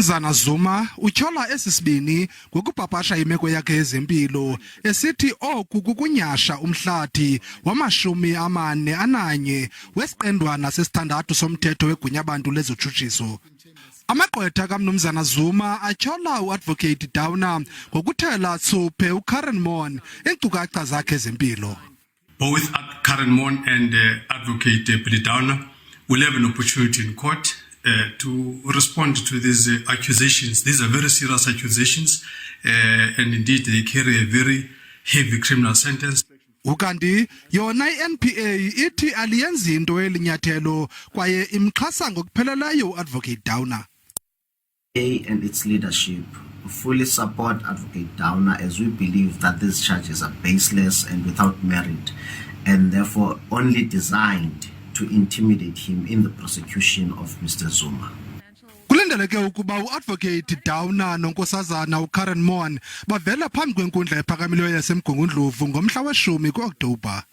uMnumzana Zuma utyhola esisibini ngokupapasha imeko yakhe yezempilo esithi oku kukunyasha umhlathi wama-41 wesiqendwana sesithandathu somthetho wegunyabantu lezotshutshiso. Amagqwetha kaMnumzana Zuma atyhola uadvocate Downer ngokuthela tsuphe uKaryn iinkcukacha zakhe zempilo. Both Karyn and advocate Downer will have an opportunity in court to respond to these accusations. These are very serious accusations, and indeed they carry a very heavy criminal sentence. Ukanti yona iNPA ithi aliyenzi into elinyathelo kwaye imxhasa ngokupheleleyo uadvocate Downer. And its leadership fully support Advocate Downer as we believe that these charges are baseless and without merit, and therefore only designed to intimidate him in the prosecution of Mr. Zuma. Kulindeleke ukuba uadvocate Downer nonkosazana uKaryn bavela phambi kwenkundla ephakamileyo yaseMgungundlovu ngomhla we-10 ku-Okthobha.